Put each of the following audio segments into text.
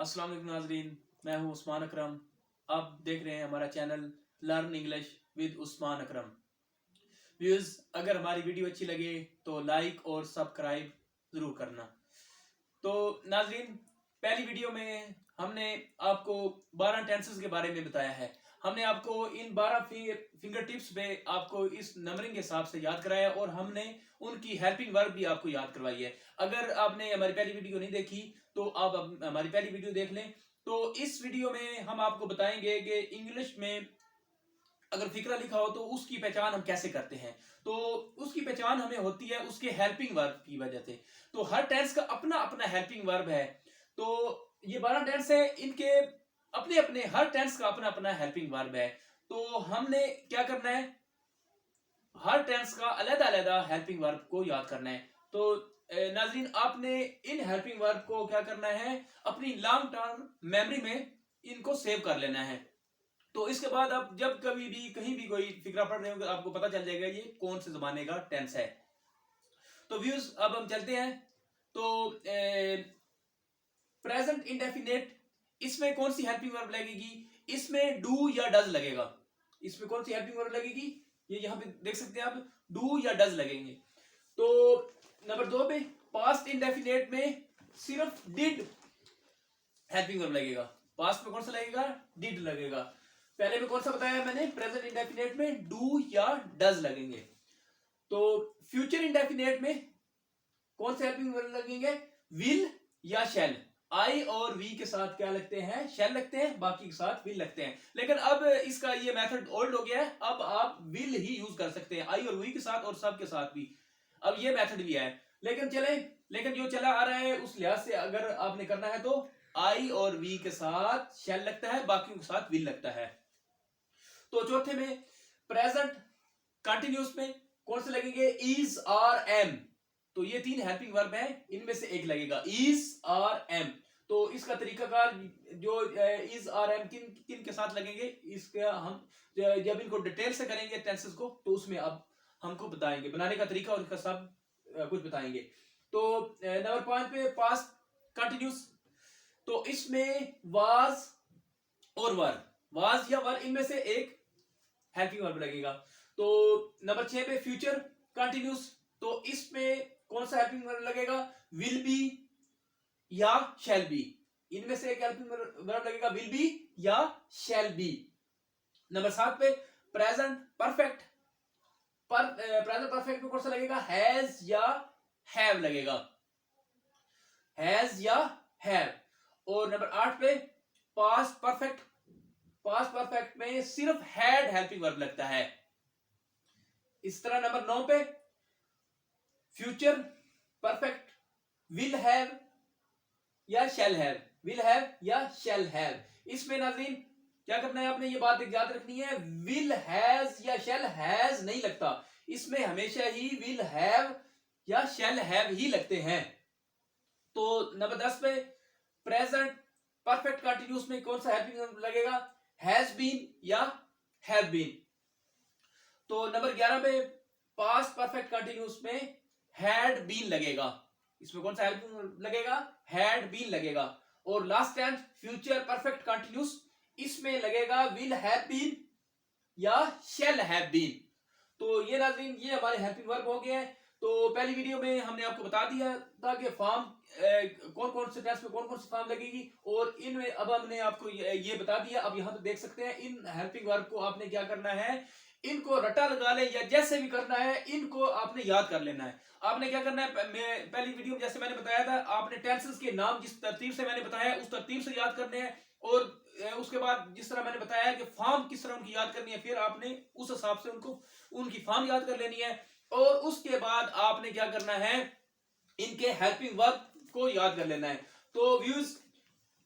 अस्सलाम वालेकुम नाजरीन, मैं हूं उस्मान अकरम। आप देख रहे हैं हमारा channel learn English with Usman Akram. Views, अगर हमारी वीडियो अच्छी लगे तो लाइक और सब्सक्राइब ज़रूर करना। तो नाजरीन, पहली वीडियो में हमने आपको 12 टेंसेस के बारे में बताया है। हमने आपको इन 12 फिंगर टिप्स पे आपको इस नंबरिंग के हिसाब से याद कराया और हमने उनकी हेल्पिंग वर्ब भी आपको याद करवाई है। अगर आपने हमारी पहली वीडियो नहीं देखी तो आप हमारी पहली वीडियो देख लें। तो इस वीडियो में हम आपको बताएंगे कि इंग्लिश में अगर फिक्रा लिखा हो तो उसकी पहचान हम कैसे करते हैं। तो उसकी पहचान हमें होती है उसके हेल्पिंग वर्ब की वजह से। तो हर टेंस का अपना अपना हेल्पिंग वर्ब है। तो ये 12 टेंस है, इनके अपने अपने हर टेंस का अपना अपना हेल्पिंग वर्ब है। तो हमने क्या करना है, हर टेंस का अलग अलग हेल्पिंग वर्ब को याद करना है। तो नाजरीन, आपने इन हेल्पिंग वर्ब को क्या करना है, अपनी लॉन्ग टर्म मेमोरी में इनको सेव कर लेना है। तो इसके बाद आप जब कभी भी कहीं भी कोई फिक्रा पढ़ रहे हो आपको पता चल जाएगा ये कौन से जमाने का टेंस है। तो व्यूज, अब हम चलते हैं। तो प्रेजेंट इंडेफिनेट, इसमें कौन सी हेल्पिंग वर्ब लगेगी? इसमें डू या डज लगेगा। इसमें कौन सी हेल्पिंग वर्ब लगेगी? ये यहां पे देख सकते हैं आप, डू या डज लगेंगे। तो नंबर 2 पे पास्ट इंडेफिनेट में सिर्फ डिड हेल्पिंग वर्ब लगेगा। पास्ट में कौन सा लगेगा? डिड लगेगा। पहले में कौन सा बताया मैंने? प्रेजेंट इंडेफिनेट में डू या डज लगेंगे। तो फ्यूचर इंडेफिनेट में कौन से हेल्पिंग वर्ब लगेंगे? विल या शैल। आई और वी के साथ क्या लगते हैं? शैल लगते हैं, बाकी के साथ विल लगते हैं। लेकिन अब इसका ये मेथड ओल्ड हो गया है, अब आप विल ही यूज कर सकते हैं आई और वी के साथ और सब के साथ भी। अब ये मेथड भी है। लेकिन जो चला आ रहा है उस लिहाज से अगर आपने करना है तो आई और वी के साथ शैल लगता है, बाकी के साथ विल लगता है। तो चौथे में प्रेजेंट कंटिन्यूस में कौन से लगेंगे? इज और एम। तो ये 3 हेल्पिंग वर्ब है, इनमें से एक लगेगा इज और एम। तो इसका तरीकाकार जो इज और एम किन किन के साथ लगेंगे, इसका हम जब इनको डिटेल से करेंगे टेंसेस को तो उसमें अब हमको बताएंगे बनाने का तरीका और इसका सब कुछ बताएंगे। तो नंबर 5 पे पास्ट कंटिन्यूस, तो इसमें वाज और वर, वाज या वर इनमें से एक हेल्पिंग वर्ब लगेगा। तो नंबर 6 पे फ्यूचर कंटिन्यूस, तो इसमें कौन सा हेल्पिंग वर्ब लगेगा? विल बी या शैल बी। इनमें से एक हेल्पिंग वर्ब लगेगा, विल बी या शैल बी। नंबर 7 पे प्रेजेंट परफेक्ट, प्रेजेंट परफेक्ट में कौन सा लगेगा? हैज या हैव लगेगा, हैज या हैव। और नंबर 8 पे पास्ट परफेक्ट, पास्ट परफेक्ट में सिर्फ हैड हेल्पिंग वर्ब लगता है। इस तरह नंबर 9 पे फ्यूचर परफेक्ट विल हैव या शैल हैव, विल हैव या शैल हैव। इसमें नाज़रीन क्या करना है, आपने ये बात याद रखनी है, विल हैज या शैल हैज नहीं लगता, इसमें हमेशा ही विल हैव या शैल हैव ही लगते हैं। तो नंबर 10 पे प्रेजेंट परफेक्ट कंटिन्यूस में कौन सा हेल्पिंग वर्ब लगेगा? हैज बीन या हैव बीन। तो नंबर 11 पे पास्ट परफेक्ट कंटिन्यूस में हैड बीन लगेगा। इसमें कौन सा हेल्पिंग वर्ब लगेगा? हैड बीन लगेगा। और last tense future perfect continuous, इसमें लगेगा विल हैव बीन या शैल हैव बीन। तो ये नाज़रीन ये हमारे हेल्पिंग वर्ब हो गए हैं। तो पहली वीडियो में हमने आपको बता दिया था कि फॉर्म कौन कौन से टेस्ट में कौन कौन सी फॉर्म लगेगी, और इनमें अब हमने आपको ये बता दिया। अब यहाँ पे देख सकते हैं इन हेल्पिंग वर्ब को आपने क्या करना है, इनको रटा लगा ले या जैसे भी करना है इनको आपने याद कर लेना है। आपने क्या करना है, मैं पहली वीडियो में जैसे मैंने बताया था, आपने टेंसेस के नाम जिस तरतीब से मैंने बताया उस तरतीब से याद करने हैं। और उसके बाद जिस तरह मैंने बताया है कि फॉर्म किस तरह उनकी याद करनी है, फिर आपने उस हिसाब से उनको उनकी फॉर्म याद कर लेनी है। और उसके बाद आपने क्या करना है, इनके हेल्पिंग वर्ब को याद कर लेना है। तो व्यूज,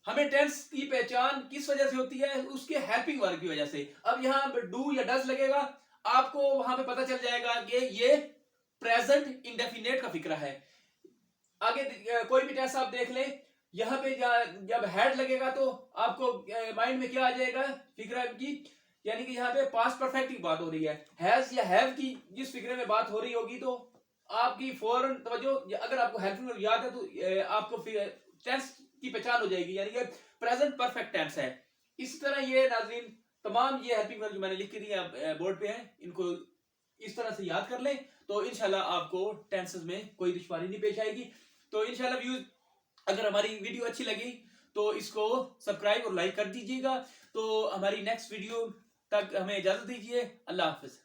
हमें टेंस की पहचान किस वजह से होती है? उसके हेल्पिंग वर्ब की वजह से। अब यहाँ पे डू या डज लगेगा, आपको वहां पे पता चल जाएगा कि ये प्रेजेंट इंडेफिनेट का फिक्रा है। आगे कोई भी टेंस आप देख ले, यहाँ पे जब हैड लगेगा तो आपको माइंड में क्या आ जाएगा? फिक्रा की, यानी कि यहाँ पे पास्ट परफेक्ट की बात हो रही है। हैज या हैव की जिस फिक्रे में बात हो रही होगी तो आपकी फौरन तवज्जो, अगर आपको हेल्पिंग वर्ब याद है तो आपको टेंस की पहचान हो जाएगी, यानी कि प्रेजेंट परफेक्ट टेंस है। इस तरह ये नाज़रीन तमाम ये हेल्पिंग वर्ब जो मैंने लिख के दिए बोर्ड पे है, इनको इस तरह से याद कर लें तो इंशाल्लाह आपको टेंसेस में कोई दुश्वारी नहीं पेश आएगी। तो इंशाल्लाह व्यूज, अगर हमारी वीडियो अच्छी लगी तो इसको सब्सक्राइब और लाइक कर दीजिएगा। तो हमारी नेक्स्ट वीडियो तक हमें इजाजत दीजिए। अल्लाह हाफिज।